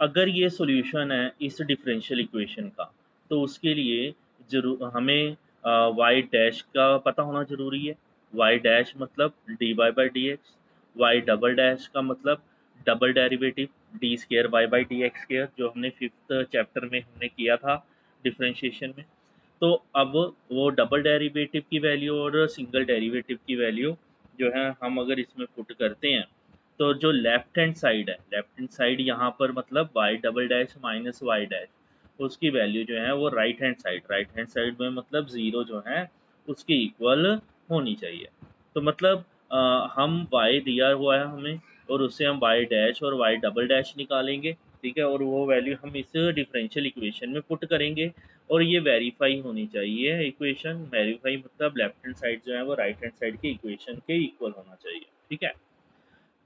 अगर ये सॉल्यूशन है इस डिफरेंशियल इक्वेशन का, तो उसके लिए जरूर हमें वाई डैश का पता होना जरूरी है। वाई डैश मतलब D Y by D X, Y double dash का मतलब double derivative D square Y by D X square, जो हमने फिफ्थ चैप्टर में हमने किया था डिफरेंशिएशन में। तो अब वो डबल डेरिवेटिव की वैल्यू और सिंगल डेरिवेटिव की वैल्यू जो है हम अगर इसमें पुट करते हैं, तो जो लेफ्ट हैंड साइड है, लेफ्ट हैंड साइड यहाँ पर मतलब Y double dash minus Y dash, उसकी वैल्यू जो है वो राइट हैंड साइड में मतलब ज़ीरो जो है उसके इक्वल होनी चाहिए। तो मतलब हम y दिया हुआ है हमें, और उससे हम y डैश और y डबल डैश निकालेंगे, ठीक है, और वो वैल्यू हम इस डिफरेंशियल इक्वेशन में पुट करेंगे, और ये वेरीफाई होनी चाहिए इक्वेशन। वेरीफाई मतलब लेफ्ट हैंड साइड जो है वो राइट हैंड साइड के इक्वेशन के इक्वल होना चाहिए, ठीक है।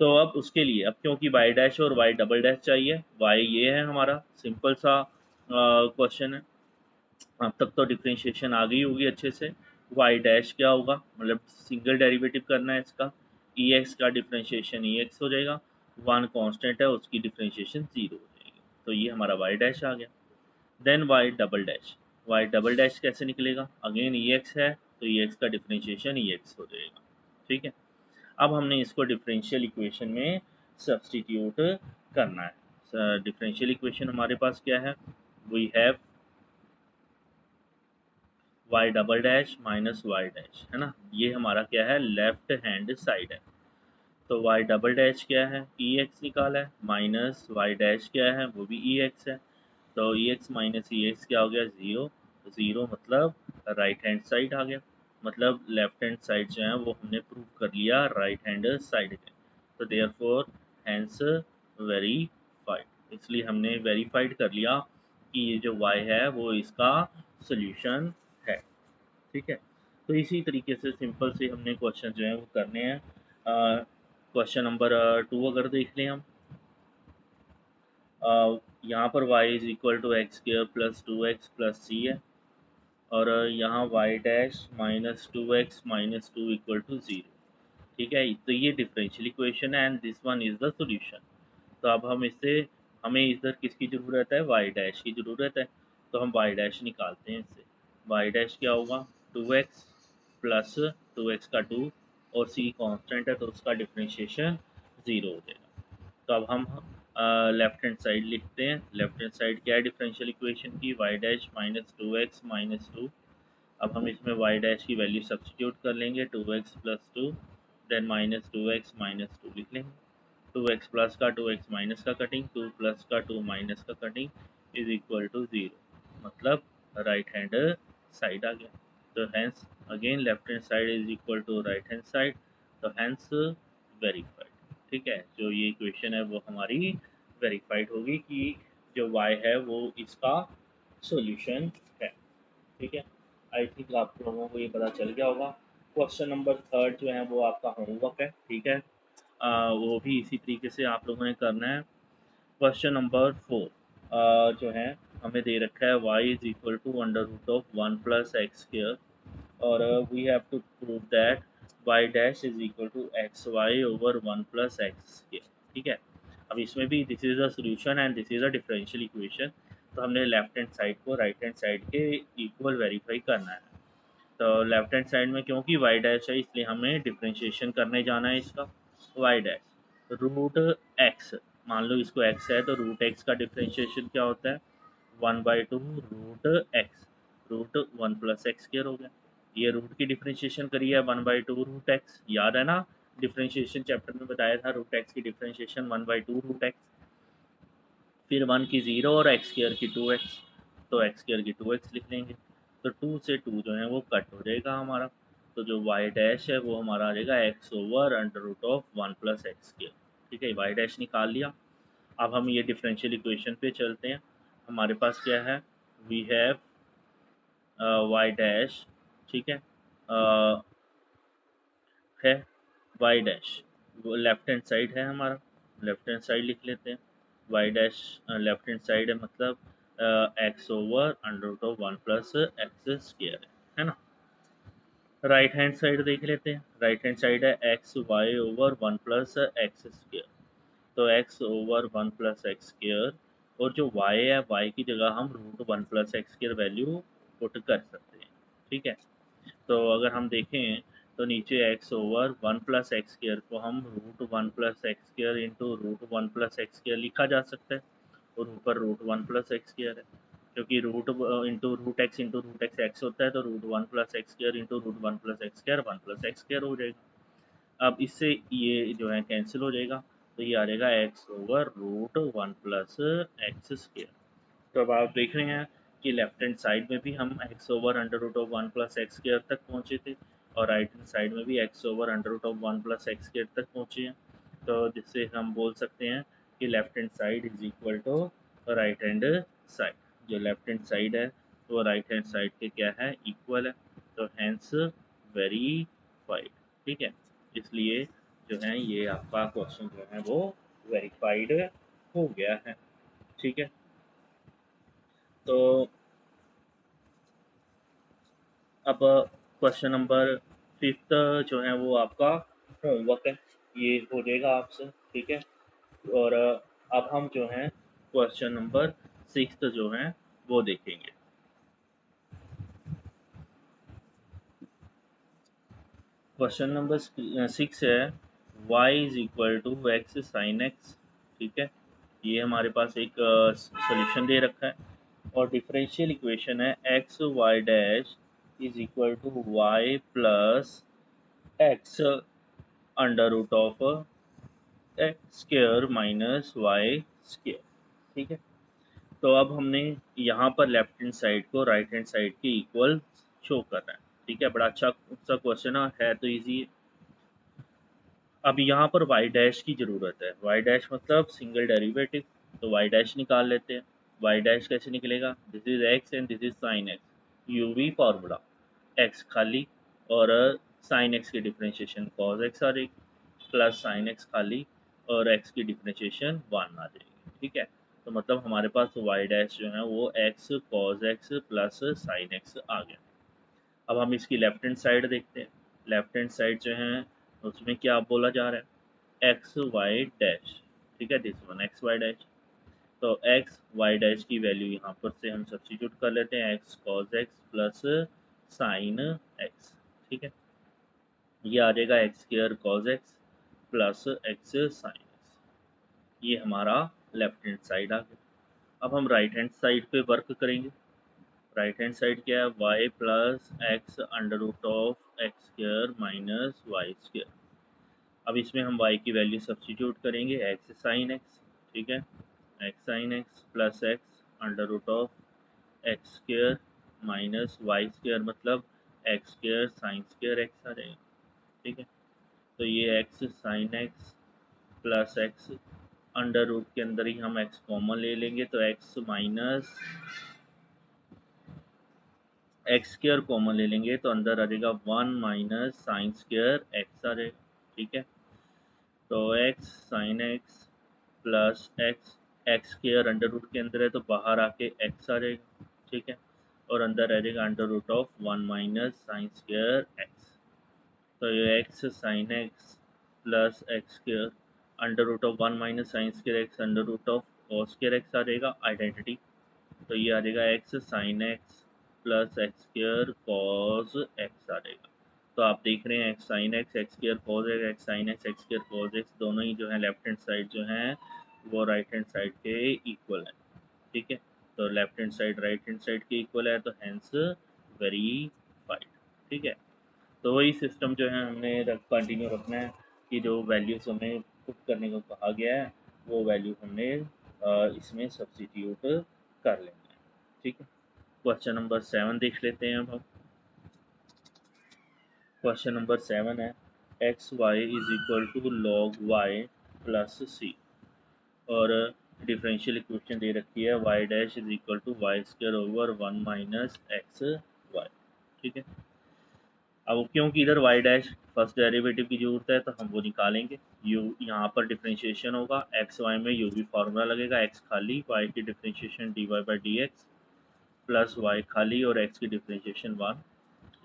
तो अब उसके लिए, अब क्योंकि y डैश और y डबल डैश चाहिए, y ये है हमारा सिंपल सा क्वेश्चन है। अब तक तो डिफरेंशिएशन आ गई होगी अच्छे से। y डैश क्या होगा, मतलब सिंगल डेरिवेटिव करना है इसका, ex का डिफरेंशिएशन ex हो जाएगा, वन कांस्टेंट है उसकी डिफरेंशिएशन जीरो हो जाएगी, तो ये हमारा y डैश आ गया। देन y डबल डैश कैसे निकलेगा, अगेन ex है तो ex का डिफरेंशिएशन ex हो जाएगा, ठीक है। अब हमने इसको डिफरेंशियल इक्वेशन में सब्सटीट्यूट करना है। डिफरेंशियल इक्वेशन हमारे पास क्या है, we have Y double dash minus Y dash, है ना, ये हमारा क्या है, लेफ्ट हैंड साइड है। तो वाई डबल डैश क्या है, ई एक्स निकाला है, माइनस वाई डैश क्या है, वो भी ई एक्स है। तो ई एक्स माइनस ई एक्स क्या हो गया, ज़ीरो। ज़ीरो मतलब राइट हैंड साइड आ गया, मतलब लेफ्ट हैंड साइड जो है वो हमने प्रूव कर लिया राइट हैंड साइड के। तो देयर फोर हैंस वेरीफाइड, इसलिए हमने वेरीफाइड कर लिया कि ये जो y है वो इसका सोल्यूशन है, ठीक है। तो इसी तरीके से सिंपल से हमने क्वेश्चन जो है वो करने हैं। क्वेश्चन नंबर 2 अगर देख लें हम, यहाँ पर y is equal to x square plus two x plus c है, और यहाँ y dash minus two x minus two equal to zero, ठीक है। तो ये डिफरेंशियल इक्वेशन है and this one is the solution. तो अब हम इससे, हमें इधर किसकी ज़रूरत है, वाई डैश की ज़रूरत है। तो हम वाई डैश निकालते हैं इससे। वाई डैश क्या होगा, two x plus two X का टू, और सी कांस्टेंट है तो उसका डिफरेंशिएशन ज़ीरो हो जाएगा। तो अब हम लेफ्ट हैंड साइड लिखते हैं। लेफ्ट हैंड साइड क्या है डिफरेंशियल इक्वेशन की, Y dash minus two x minus two. अब हम इसमें वाई डैश की वैल्यू सब्सटीट्यूट कर लेंगे, two x plus two, then minus two x minus two लिख लेंगे। टू एक्स प्लस का टू एक्स माइनस का कटिंग, टू प्लस का टू माइनस का cutting is equal to zero, मतलब राइट हैंड साइड आ गया। तो hence again left hand side is equal to right hand side, तो हैंस वेरीफाइड, ठीक है। जो ये इक्वेशन है वो हमारी वेरीफाइड होगी कि जो y है वो इसका सॉल्यूशन है, ठीक है। आई थिंक आप लोगों को ये पता चल गया होगा। क्वेश्चन नंबर थर्ड जो है वो आपका होमवर्क है, ठीक है। वो भी इसी तरीके से आप लोगों ने करना है। क्वेश्चन नंबर फोर जो है हमें दे रखा है y is equal to under root of one plus x square, और we have to prove that y dash is equal to x y over one plus x square, ठीक है। अब इसमें भी this is a solution and this is a differential equation, तो हमने left hand side को right hand side के equal verify करना है। तो लेफ्ट हैंड साइड में क्योंकि वाई डैश है इसलिए हमें डिफ्रेंशिएशन करने जाना है इसका। वाई डैश रूट एक्स, मान लो इसको एक्स है तो रूट एक्स का डिफ्रेंशिएशन क्या होता है, one by two root X, root one plus x square हो गया। ये रूट की डिफ्रेंशिएशन करी है one by two root X, याद है ना, डिफ्रेंशिएशन चैप्टर में बताया था रूट एक्स की differentiation one by two root X, फिर वन की ज़ीरो और एक्स स्क्वायर की टू एक्स, तो एक्स स्क्वायर की टू एक्स लिख लेंगे। तो टू से टू जो है वो कट हो जाएगा हमारा, तो जो वाई डैश है वो हमारा आ जाएगा X over under root of one plus x square, ठीक है। वाई डैश निकाल लिया। अब हम ये डिफरेंशियल इक्वेशन पे चलते हैं। हमारे पास क्या है, वी हैव वाई डैश, ठीक है, है वाई डैश, वो लेफ्ट हैंड साइड है हमारा, लेफ्ट हैंड साइड लिख लेते हैं। Y dash left hand side है मतलब x over under root of one plus x square है ना। राइट हैंड साइड देख लेते हैं। राइट हैंड साइड है x y over one plus x square, तो x over one plus x square और जो y है y की जगह हम रूट वन प्लस एक्स की वैल्यू पुट कर सकते हैं। ठीक है, तो अगर हम देखें तो नीचे x over one plus x square को हम root one plus x square into root one plus x square लिखा जा सकता है, और ऊपर root one plus x square है, क्योंकि root into root X X होता है, तो root one plus x square into root one plus x square हो जाएगा। अब इससे ये जो है कैंसिल हो जाएगा, तो ये आ जाएगा X over root one plus x square. तो अब आप देख रहे हैं कि लेफ्ट हैंड साइड में भी हम X over under root of one plus x square तक पहुँचे थे, और राइट हैंड साइड में भी X over under root of one plus x square तक पहुँचे हैं। तो जिससे हम बोल सकते हैं कि left hand side is equal to right hand side. जो लेफ्ट हैंड साइड है वो राइट हैंड साइड के क्या है, इक्वल है। तो हैंस वेरीफाइड। ठीक है, इसलिए जो है ये आपका क्वेश्चन जो है वो वेरीफाइड हो गया है। ठीक है, तो अब क्वेश्चन नंबर फिफ्थ जो है वो आपका होमवर्क है, ये हो जाएगा आपसे। ठीक है, और अब हम जो है क्वेश्चन नंबर सिक्स जो है वो देखेंगे। क्वेश्चन नंबर सिक्स है y is equal to X sine x. ठीक है, ये हमारे पास एक सॉल्यूशन दे रखा है, और डिफरेंशियल इक्वेशन है x Y dash is equal to Y plus x under root of x square minus Y square. ठीक है, तो अब हमने यहाँ पर लेफ्ट हैंड साइड को राइट हैंड साइड के इक्वल शो करना है। ठीक है, बड़ा अच्छा सा क्वेश्चन है तो इजी है। अब यहाँ पर y डैश की ज़रूरत है, y डैश मतलब सिंगल डेरिवेटिव, तो y डैश निकाल लेते हैं। y डैश कैसे निकलेगा, this is x and this is sine x, UV formula, x खाली और साइन x की डिफ्रेंशिएशन cos x आ जाएगी, प्लस साइन x खाली और x की डिफ्रेंशिएशन 1 आ जाएगी। ठीक है, तो मतलब हमारे पास y डैश जो है वो x cos x plus sign x आ गया। अब हम इसकी लेफ्ट हैंड साइड देखते हैं। लेफ्ट हैंड साइड जो है उसमें क्या बोला जा रहा है, एक्स वाई डैश। ठीक है, this one X Y dash, तो एक्स वाई डैश की वैल्यू यहाँ पर से हम सब्स्टिट्यूट कर लेते हैं, X cos X plus sine x. ठीक है, ये आ जाएगा X square cos X plus X sine X. ये हमारा लेफ्ट हैंड साइड आ गया। अब हम राइट हैंड साइड पे वर्क करेंगे। राइट हैंड साइड क्या है, Y plus x under root of x square minus Y square. अब इसमें हम y की वैल्यू सब्स्टिट्यूट करेंगे, एक्स साइन एक्स। ठीक है, x sine x plus x under root of x square minus Y square, मतलब x square sine square x आ जाएगा। ठीक है, तो ये x sine x plus x under root के अंदर ही हम एक्स कॉमन ले लेंगे, तो x minus x square common ले लेंगे, तो अंदर आ जाएगा one minus sine square x आ जाएगा। ठीक है, तो X sine x plus X, x square under root के अंदर है तो बाहर आके एक्स आ जाएगा। ठीक है, और अंदर रह जाएगा under root of one minus sine square x, तो ये x sine x plus x square under root of one minus sine square x under root of cos square x आ जाएगा आइडेंटिटी। तो ये आ जाएगा x sine x plus x square cos x आ जाएगा। तो आप देख रहे हैं x sine x x square cos x, x sine x square cos x, दोनों ही जो है लेफ्ट हैंड साइड जो है वो राइट हैंड साइड के इक्वल है। ठीक है, तो left hand side right hand side के इक्वल है, तो हैंस वेरीफाइड। ठीक है, तो वही सिस्टम जो है हमने कंटिन्यू रखना है कि जो वैल्यूज हमें पुट करने को कहा गया है वो वैल्यू हमने इसमें सब्स्टिट्यूट कर लेंगे। ठीक है, क्वेश्चन नंबर 7 देख लेते हैं अब हम। क्वेश्चन नंबर 7 है x y is equal to log y plus c, और डिफरेंशियल इक्वेशन दे रखी है Y dash is equal to Y square over one minus x y. ठीक है, अब क्योंकि इधर वाई डैश फर्स्ट डेरिवेटिव की जरूरत है तो हम वो निकालेंगे। यू यहाँ पर डिफरेंशिएशन होगा, एक्स वाई में यू भी फार्मूला लगेगा, एक्स खाली वाई की differentiation D Y by D X plus Y खाली और एक्स की डिफरेंशिएशन वन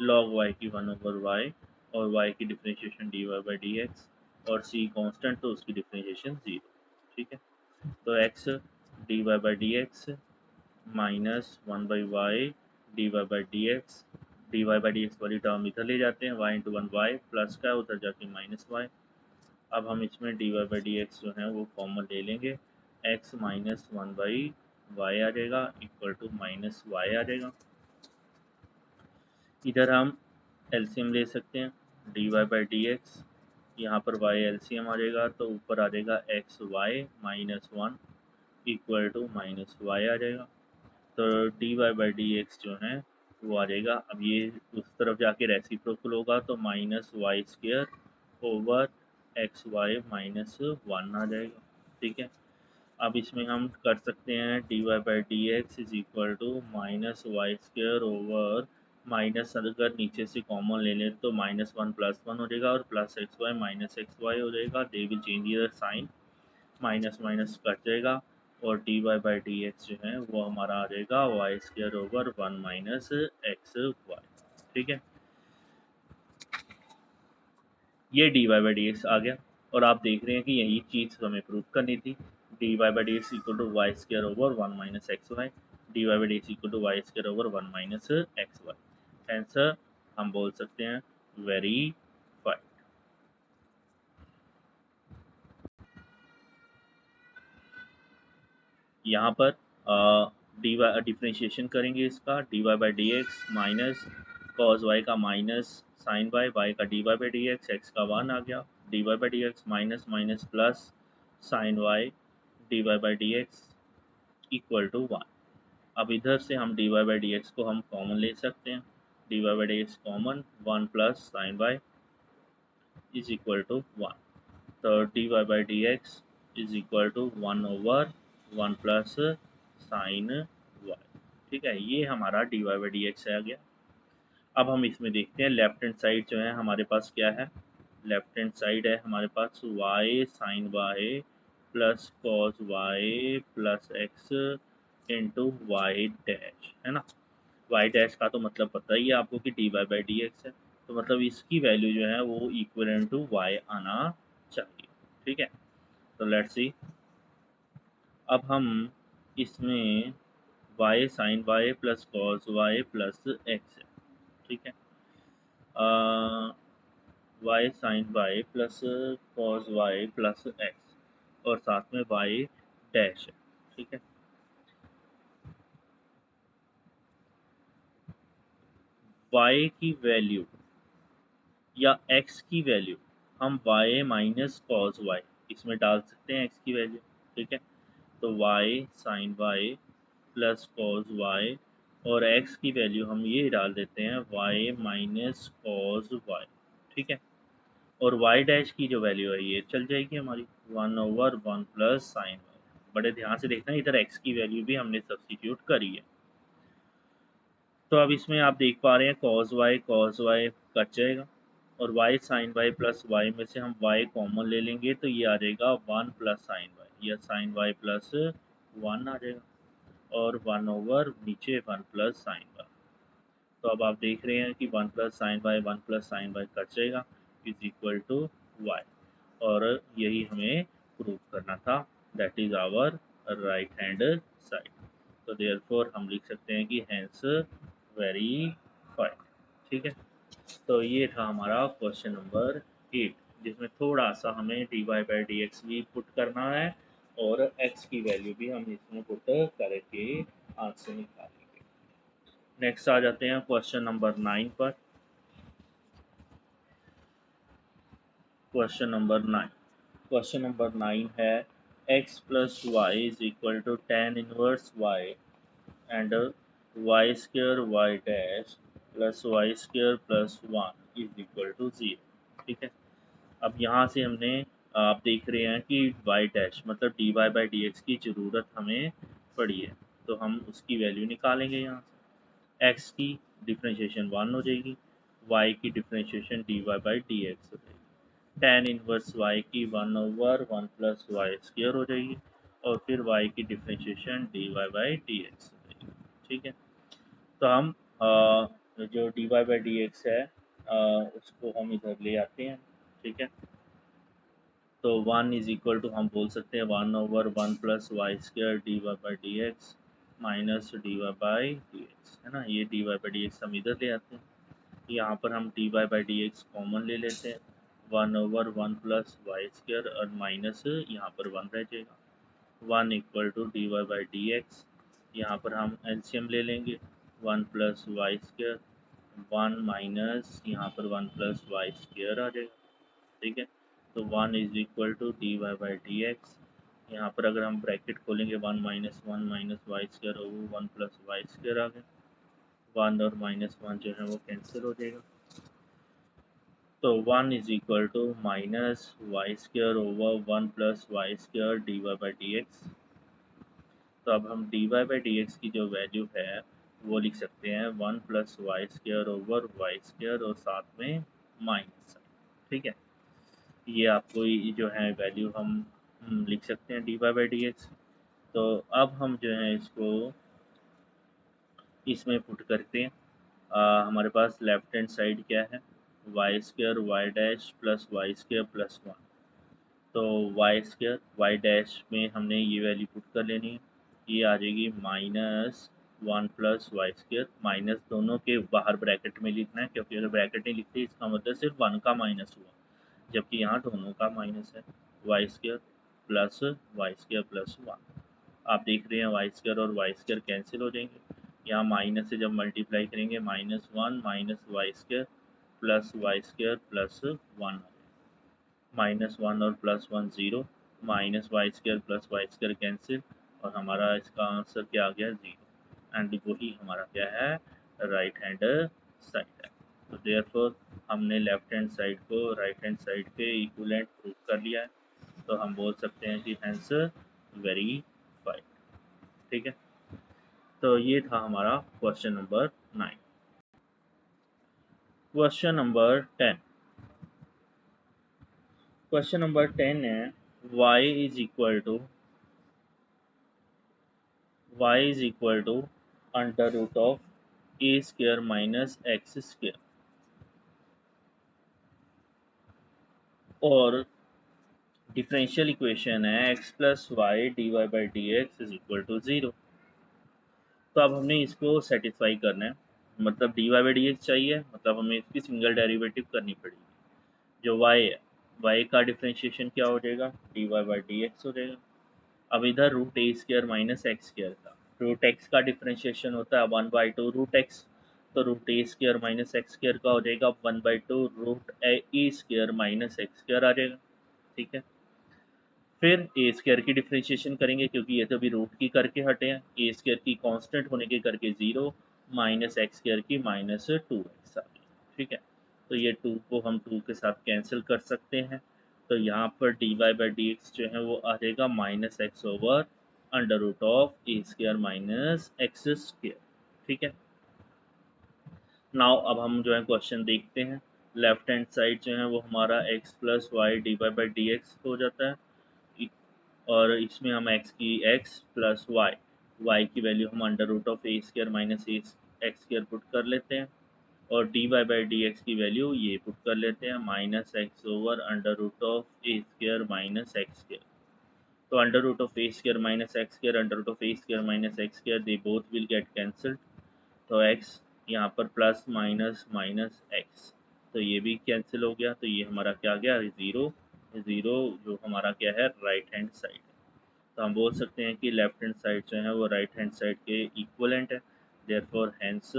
लॉग वाई की वन ओवर वाई, और वाई की differentiation D Y by D X, और सी कांस्टेंट तो उसकी डिफरेंशिएशन जीरो। ठीक है, तो X D Y by D x minus 1/y D Y by D X. D Y by D X वाली term इधर ले जाते हैं, Y into one Y plus का उधर जाके माइनस वाई। अब हम इसमें D Y by D x जो है वो कॉमन ले लेंगे, एक्स माइनस 1/y आ जाएगा इक्वल टू माइनस वाई आ जाएगा। इधर हम एलसीएम ले सकते हैं, D Y by D x, यहाँ पर y एलसीएम आ जाएगा तो ऊपर आ जाएगा x y minus one equal to minus Y आ जाएगा। तो d Y by D x जो है वो आ जाएगा। अब ये उस तरफ जाके रेसिप्रोकल होगा तो minus Y square over x y minus one आ जाएगा। ठीक है, अब इसमें हम कर सकते हैं D Y by D x is equal to minus Y square over minus, अगर नीचे से कॉमन ले लें तो माइनस वन प्लस वन हो जाएगा और plus x y minus x y हो जाएगा। They will change their sign, minus minus cut जाएगा और d Y by D x जो है वो हमारा आ जाएगा y square over one minus x y. ठीक है, ये d Y by D x आ गया और आप देख रहे हैं कि यही चीज़ हमें प्रूव करनी थी। D Y by D X equal to Y square over one minus x Y, D Y by D X equal to Y square over one minus x Y. Answer हम बोल सकते हैं वेरीफाइड। यहाँ पर d Y differentiation करेंगे इसका, D Y by D x minus cos Y का minus sine Y, Y का D Y by D X, X का वन आ गया, D Y by D x minus minus plus sine Y D Y by D X equal to one. अब इधर से हम D Y by D X को हम कॉमन ले सकते हैं, D Y by D x common, one plus sine Y is equal to one. तो d Y by D x is equal to one over one plus sine y. ठीक है, ये हमारा d Y by D x आ गया। अब हम इसमें देखते हैं लेफ्ट हैंड साइड जो है हमारे पास क्या है। लेफ्ट हैंड साइड है हमारे पास y sine Y plus cos Y plus x into y dash, है ना। वाई डैश का तो मतलब पता ही है आपको कि D Y by D x है, तो मतलब इसकी वैल्यू जो है वो इक्वल टू वाई आना चाहिए। ठीक है, तो लेट्स सी। अब हम इसमें Y sine Y plus cos Y plus X है। ठीक है, Y sine Y plus cos Y plus X और साथ में वाई डैश है। ठीक है, वाई की वैल्यू या एक्स की वैल्यू हम वाई माइनस कॉस वाई इसमें डाल सकते हैं एक्स की वैल्यू। ठीक है, तो Y sine Y plus cos Y और एक्स की वैल्यू हम ये डाल देते हैं वाई माइनस कॉस वाई। ठीक है, और वाई डैश की जो वैल्यू है ये चल जाएगी हमारी one over one plus sine Y. बड़े ध्यान से देखना, इधर एक्स की वैल्यू भी हमने सब्स्टिट्यूट करी है। तो अब इसमें आप देख पा रहे हैं कॉस वाई कट जाएगा और Y sine Y plus Y में से हम वाई कॉमन ले लेंगे तो ये आ जाएगा वन प्लस साइन वाई, या साइन वाई प्लस वन आ जाएगा और वन ओवर नीचे वन प्लस साइन वाई। तो अब आप देख रहे हैं कि one plus sine y one plus sine y cut जाएगा इज इक्वल टू वाई, और यही हमें प्रूव करना था, that is our right hand side. तो देयरफॉर हम लिख सकते हैं कि हैंस वेरीफाइड। ठीक है, तो ये था हमारा क्वेश्चन नंबर 8, जिसमें थोड़ा सा हमें d Y by D x भी पुट करना है और एक्स की वैल्यू भी हम इसमें पुट करके आंसर निकालेंगे। नेक्स्ट आ जाते हैं क्वेश्चन नंबर 9 पर। क्वेश्चन नंबर 9 है x plus y is equal to tan inverse y and y square y dash plus y square plus one is equal to 0। ठीक है, अब यहाँ से हमने आप देख रहे हैं कि वाई डैश मतलब D Y by D x की ज़रूरत हमें पड़ी है, तो हम उसकी वैल्यू निकालेंगे। यहाँ से एक्स की डिफ्रेंशिएशन वन हो जाएगी, वाई की differentiation d Y by D x हो जाएगी, टेन इनवर्स वाई की one over one plus y square हो जाएगी और फिर वाई की differentiation d Y by D x हो जाएगी। ठीक है, तो हम जो d Y by D x है उसको हम इधर ले आते हैं। ठीक है, तो 1 इज इक्वल टू हम बोल सकते हैं 1/1 plus y square d Y by D x minus d Y by D x, है ना। ये d Y by D x हम इधर ले आते हैं, यहाँ पर हम D Y by D x common ले लेते हैं, 1/1 प्लस वाई स्क्र और माइनस यहाँ पर 1 रह जाएगा, 1 equal to d Y by D x, यहाँ पर हम एलसीएम ले लेंगे, 1 प्लस वाई स्क्र 1 माइनस यहाँ पर 1 प्लस वाई स्क्र आ जाएगा, ठीक है। तो 1 is equal to d Y by D x, यहाँ पर अगर हम ब्रैकेट खोलेंगे 1 माइनस वाई स्क्र और वो 1 प्लस वाई स्क्र आ गया, 1 और -1 जो है वो कैंसिल हो जाएगा, तो 1 is equal to minus Y square over 1 plus y square d Y by D x. तो अब हम D Y by D x की जो वैल्यू है वो लिख सकते हैं 1 plus y square over y square और साथ में माइनस, ठीक है। ये आपको ये जो है वैल्यू हम लिख सकते हैं D Y by D x. तो अब हम जो है इसको इसमें पुट करते हैं, हमारे पास लेफ्ट हैंड साइड क्या है, y square y dash plus y square plus 1। तो वाई स्क्र वाई डैश में हमने ये वैल्यू पुट कर लेनी है, ये आ जाएगी -1 प्लस वाई स्क्र, माइनस दोनों के बाहर ब्रैकेट में लिखना है, क्योंकि अगर ब्रैकेट नहीं लिखते इसका मतलब सिर्फ 1 का माइनस हुआ, जबकि यहाँ दोनों का माइनस है, y square plus y square plus 1। आप देख रहे हैं वाई स्क्र और वाई स्क्र कैंसिल हो जाएंगे, यहाँ माइनस से जब मल्टीप्लाई करेंगे -1 minus Y square plus y square plus 1, -1 और +1 0, minus Y square plus y square cancel, और हमारा इसका आंसर क्या आ गया 0, एंड वही हमारा क्या है राइट हैंड साइड है। तो देयरफॉर हमने लेफ्ट हैंड साइड को राइट हैंड साइड के इक्विवेलेंट प्रूव कर लिया है, तो हम बोल सकते हैं कि हेंस वेरीफाइड, ठीक है। तो ये था हमारा question number 9। Question number 10, question number 10 है y is equal to under root of a square minus x square, और डिफरेंशियल इक्वेशन है x plus y D Y by D x is equal to 0। तो अब हमने इसको satisfy करना है, मतलब D Y by D x चाहिए, मतलब हमें इसकी सिंगल डेरिवेटिव करनी पड़ेगी। जो y है, y का डिफरेंशिएशन क्या हो जाएगा, d Y by D x हो जाएगा। अब इधर root a square minus x square का, रूट एक्स का डिफरेंशिएशन होता है 1/2 रूट एक्स, तो root a square minus x square का हो जाएगा 1/2 root a square minus x square आ जाएगा, ठीक है। फिर ए स्क्र की डिफरेंशिएशन करेंगे, क्योंकि ये तो भी रूट की करके हटे हैं, ए स्क्र की कांस्टेंट होने के करके 0, माइनस एक्स स्क्र की -2x आ गई, ठीक है। तो ये 2 को हम 2 के साथ कैंसिल कर सकते हैं, तो यहाँ पर d Y by D x जो है वो आ जाएगा -x over under root of a square minus x square, ठीक है। नाउ अब हम जो है क्वेश्चन देखते हैं, लेफ्ट हैंड साइड जो है वो हमारा x plus y D Y by D x हो जाता है, और इसमें हम x की x प्लस y की वैल्यू हम under root of a square minus x square put कर लेते हैं, और d Y by D x की वैल्यू ये पुट कर लेते हैं -x over under root of a square minus x square. तो under root of a square minus x square under root of a square minus x square, they both will get cancelled, तो x यहाँ पर plus minus minus x, तो ये भी cancel हो गया, तो ये हमारा क्या गया 0, 0 जो हमारा क्या है राइट हैंड साइड है। तो हम बोल सकते हैं कि लेफ्ट हैंड साइड जो है वो राइट हैंड साइड के इक्वलेंट है, देयरफॉर हेंस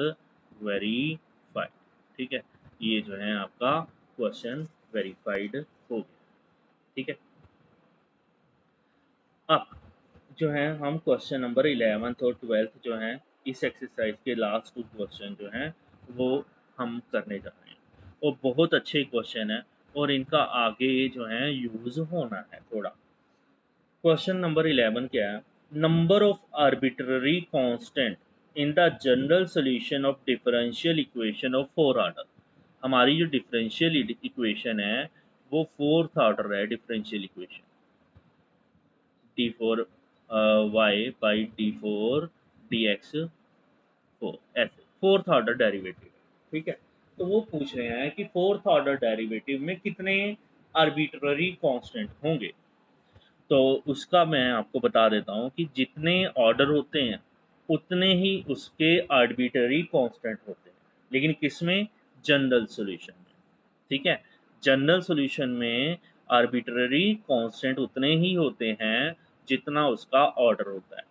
वेरीफाइड, ठीक है। ये जो है आपका क्वेश्चन वेरीफाइड हो गया, ठीक है। अब जो है हम क्वेश्चन नंबर 11th और 12th जो है इस एक्सरसाइज के लास्ट 2 क्वेश्चन जो हैं वो हम करने जा रहे हैं, और बहुत अच्छे क्वेश्चन है, और इनका आगे जो है यूज होना है थोड़ा। क्वेश्चन नंबर 11 क्या है, number of arbitrary constant in the general solution of differential equation of 4 order. हमारी जो डिफरेंशियल इक्वेशन है वो 4th ऑर्डर है, differential equation d4 y by d4 dx 4 ऐसे 4th ऑर्डर डेरिवेटिव, ठीक है। तो वो पूछ रहे हैं कि 4th ऑर्डर डेरिवेटिव में कितने आर्बिट्ररी कांस्टेंट होंगे। तो उसका मैं आपको बता देता हूँ कि जितने ऑर्डर होते हैं उतने ही उसके आर्बिट्ररी कांस्टेंट होते हैं, लेकिन किसमें? जनरल सॉल्यूशन में। ठीक है, जनरल सॉल्यूशन में आर्बिट्ररी कांस्टेंट उतने ही होते हैं जितना उसका ऑर्डर होता है।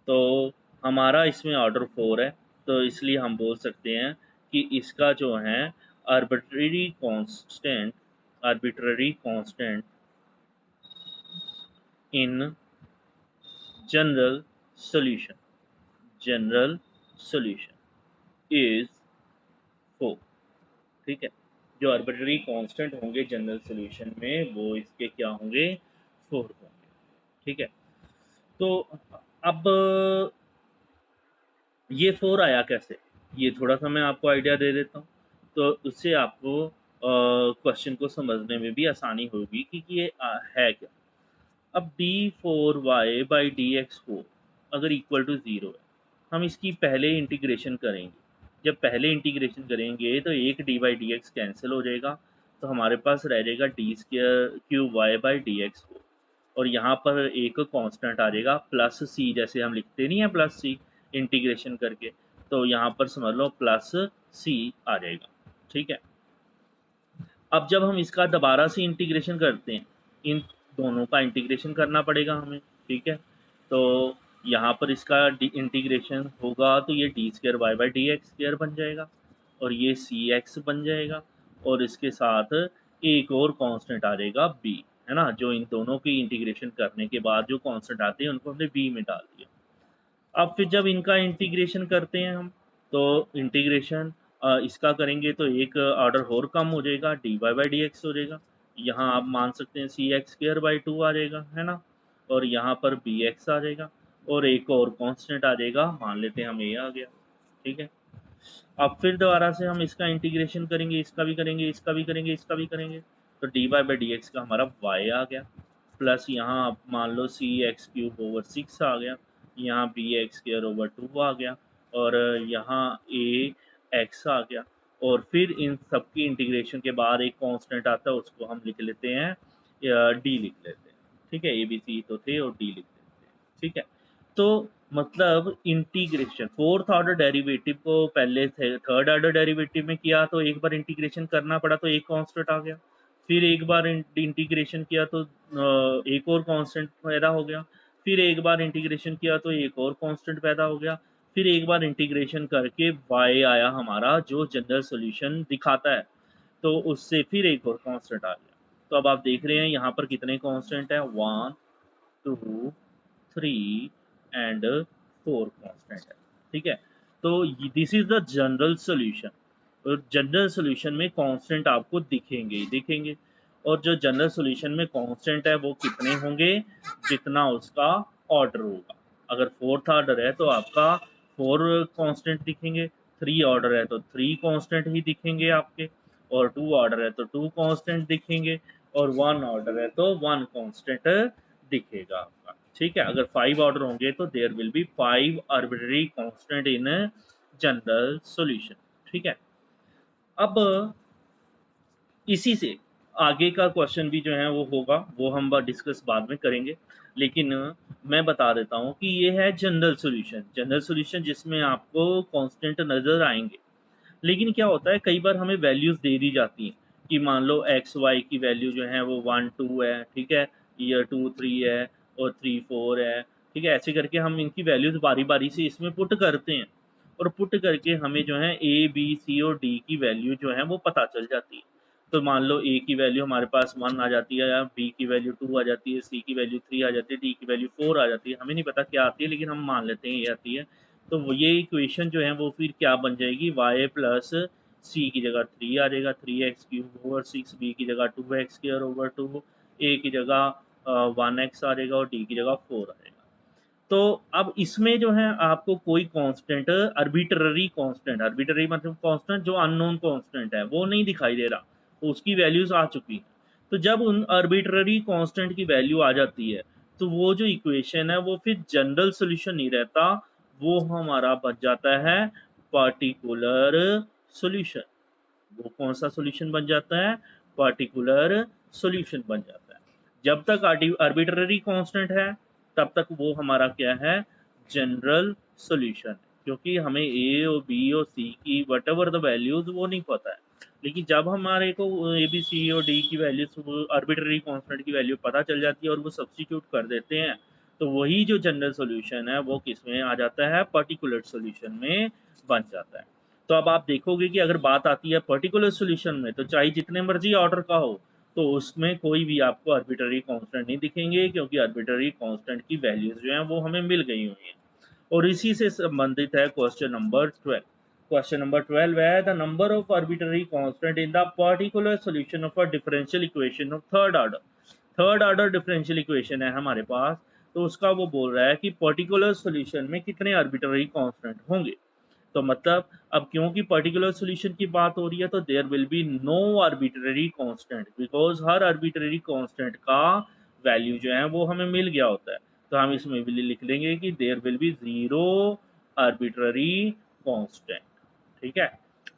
तो हमारा इसमें ऑर्डर 4 है, तो इसलिए हम बोल सकते हैं कि इसका जो है arbitrary constant in general solution general solution is 4। ठीक है, जो आर्बिट्ररी कांस्टेंट होंगे जनरल सॉल्यूशन में वो इसके क्या होंगे? 4 होंगे। ठीक है, तो अब ये 4 आया कैसे, ये थोड़ा सा मैं आपको आइडिया दे देता हूँ, तो उससे आपको क्वेश्चन को समझने में भी आसानी होगी कि ये है क्या। अब d4y/dx4 अगर इक्वल टू 0 है, हम इसकी पहले इंटीग्रेशन करेंगे। जब पहले इंटीग्रेशन करेंगे तो एक dy/dx कैंसिल हो जाएगा, तो हमारे पास रह जाएगा d2y/dx4, और यहाँ पर एक कांस्टेंट आ जाएगा प्लस सी, जैसे हम लिखते नहीं है प्लस सी इंटीग्रेशन करके, तो यहाँ पर समझ लो प्लस सी आ जाएगा। ठीक है, अब जब हम इसका दोबारा से इंटीग्रेशन करते हैं, इन दोनों का इंटीग्रेशन करना पड़ेगा हमें। ठीक है, तो यहाँ पर इसका इंटीग्रेशन होगा तो ये d2y/dx2 बन जाएगा, और ये cx बन जाएगा, और इसके साथ एक और कांस्टेंट आ जाएगा b, है ना, जो इन दोनों की इंटीग्रेशन करने के बाद जो कांस्टेंट आते हैं उनको हमने b में डाल दिया। अब फिर जब इनका इंटीग्रेशन करते हैं हम, तो इंटीग्रेशन इसका करेंगे तो एक ऑर्डर और कम हो जाएगा, dy/dx हो जाएगा। यहाँ आप मान सकते हैं cx2/2 आ जाएगा, है ना, और यहाँ पर bx आ जाएगा, और एक और कांस्टेंट आ जाएगा, मान लेते हैं हम a आ गया। ठीक है, अब फिर दोबारा से हम इसका इंटीग्रेशन करेंगे, इसका भी करेंगे, इसका भी करेंगे, इसका भी करेंगे, तो dy/dx का हमारा y आ गया, प्लस यहाँ आप मान लो cx³ / 6 आ गया, यहाँ bx² / 2 आ गया, और यहाँ ax आ गया, और फिर इन सब की इंटीग्रेशन के बाद एक कांस्टेंट आता है, उसको हम लिख लेते हैं d लिख लेते हैं। ठीक है, abc तो थे और d लिख लेते हैं। ठीक है, तो मतलब इंटीग्रेशन फोर्थ ऑर्डर डेरिवेटिव को पहले थर्ड ऑर्डर डेरिवेटिव में किया तो एक बार इंटीग्रेशन करना पड़ा तो एक कांस्टेंट आ गया, फिर एक बार इंटीग्रेशन किया तो एक और कांस्टेंट पैदा हो गया, फिर एक बार इंटीग्रेशन किया तो एक और कांस्टेंट पैदा हो गया, फिर एक बार इंटीग्रेशन करके y आया हमारा जो जनरल सॉल्यूशन दिखाता है, तो उससे फिर एक और कांस्टेंट आ गया। तो अब आप देख रहे हैं यहाँ पर कितने कांस्टेंट है, 1 2 3 एंड 4 कांस्टेंट है। ठीक है, तो this is the general solution, और जनरल सॉल्यूशन में कांस्टेंट आपको दिखेंगे ही दिखेंगे, और जो जनरल सॉल्यूशन में कांस्टेंट है वो कितने होंगे? जितना उसका ऑर्डर होगा। अगर फोर्थ ऑर्डर है तो आपका 4 कांस्टेंट दिखेंगे, 3 ऑर्डर है तो 3 कांस्टेंट ही दिखेंगे आपके, और 2 ऑर्डर है तो 2 कांस्टेंट दिखेंगे, और 1 ऑर्डर है तो 1 कांस्टेंट दिखेगा आपका। ठीक है, अगर 5 ऑर्डर होंगे तो there will be 5 arbitrary constant in general solution. ठीक है, अब इसी से आगे का क्वेश्चन भी जो है वो होगा, वो हम डिस्कस बाद में करेंगे, लेकिन मैं बता देता हूँ कि ये है जनरल सॉल्यूशन। जनरल सॉल्यूशन जिसमें आपको कांस्टेंट नजर आएंगे, लेकिन क्या होता है कई बार हमें वैल्यूज दे दी जाती हैं कि मान लो एक्स वाई की वैल्यू जो है वो 1 2 है, ठीक है, ये 2 3 है, और 3 4 है। ठीक है, ऐसे करके हम इनकी वैल्यूज बारी बारी से इसमें पुट करते हैं, और पुट करके हमें जो है ए बी सी और डी की वैल्यू जो है वो पता चल जाती है। तो मान लो ए की वैल्यू हमारे पास 1 आ जाती है, या बी की वैल्यू 2 आ जाती है, सी की वैल्यू 3 आ जाती है, डी की वैल्यू 4 आ जाती है, हमें नहीं पता क्या आती है लेकिन हम मान लेते हैं ये आती है। तो ये इक्वेशन जो है वो फिर क्या बन जाएगी, y प्लस सी की जगह 3 आ जाएगा, 3x³ / 6, बी की जगह 2x² / 2, ए की जगह 1x आ जाएगा, और डी की जगह 4 आ जाएगा। तो अब इसमें जो है आपको कोई कांस्टेंट आर्बिट्ररी मतलब कांस्टेंट जो अननोन कांस्टेंट है वो नहीं दिखाई दे रहा, तो उसकी वैल्यूज आ चुकी है। तो जब उन आर्बिट्ररी कांस्टेंट की वैल्यू आ जाती है, तो वो जो इक्वेशन है वो फिर जनरल सॉल्यूशन नहीं रहता, वो हमारा बन जाता है पार्टिकुलर सॉल्यूशन। वो कौन सा सॉल्यूशन बन जाता है? पर्टिकुलर सॉल्यूशन बन जाता है। जब तक आर्बिट्ररी कांस्टेंट है तब तक वो हमारा क्या है, जनरल सॉल्यूशन, क्योंकि हमें ए और बी और सी की वट एवर द वैल्यूज वो नहीं पता है। लेकिन जब हमारे को ए बी सी और डी की वैल्यूज आर्बिट्ररी कांस्टेंट की वैल्यू पता चल जाती है और वो सब्स्टिट्यूट कर देते हैं, तो वही जो जनरल सॉल्यूशन है वो किस में आ जाता है, पर्टिकुलर सॉल्यूशन में बन जाता है। तो अब आप देखोगे कि अगर बात आती है पर्टिकुलर सॉल्यूशन में, तो चाहे जितने मर्जी ऑर्डर का हो, तो उसमें कोई भी आपको आर्बिट्ररी कांस्टेंट नहीं दिखेंगे, क्योंकि आर्बिट्ररी कांस्टेंट की वैल्यूज जो हैं वो हमें मिल गई हुई हैं। और इसी से संबंधित है क्वेश्चन नंबर 12। क्वेश्चन नंबर 12 है the number of arbitrary constant in the particular solution of a differential equation of third order. Third order differential equation है हमारे पास, तो उसका वो बोल रहा है कि पर्टिकुलर सॉल्यूशन में कितने आर्बिट्ररी कांस्टेंट होंगे। तो मतलब अब क्योंकि पर्टिकुलर सॉल्यूशन की बात हो रही है, तो there will be no arbitrary constant, because हर आर्बिट्ररी कांस्टेंट का वैल्यू जो है वो हमें मिल गया होता है। तो हम इसमें भी लिख लेंगे कि there will be zero arbitrary constant. ठीक है,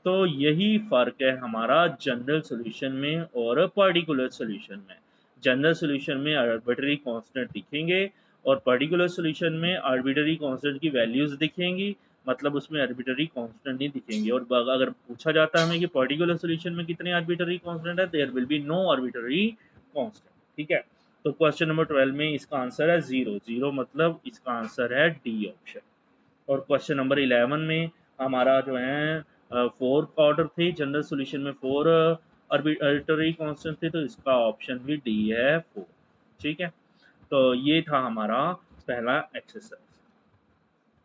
तो यही फर्क है हमारा जनरल सॉल्यूशन में और पर्टिकुलर सॉल्यूशन में। जनरल सॉल्यूशन में आर्बिट्ररी कांस्टेंट दिखेंगे और पर्टिकुलर सॉल्यूशन में आर्बिट्ररी कांस्टेंट की वैल्यूज दिखेंगी, मतलब उसमें आर्बिट्ररी कांस्टेंट नहीं दिखेंगे। और अगर पूछा जाता है हमें कि पर्टिकुलर सॉल्यूशन में कितने आर्बिट्ररी कांस्टेंट है, there will be no arbitrary constant. ठीक है, तो क्वेश्चन नंबर 12 में इसका आंसर है जीरो। जीरो मतलब इसका आंसर है डी ऑप्शन। और क्वेश्चन नंबर 11 में हमारा जो है फोर ऑर्डर थे, जनरल सॉल्यूशन में फोर आर्बिट्ररी कांस्टेंट थे, तो इसका ऑप्शन भी डी है 4। ठीक है, तो ये था हमारा पहला एक्सरसाइज।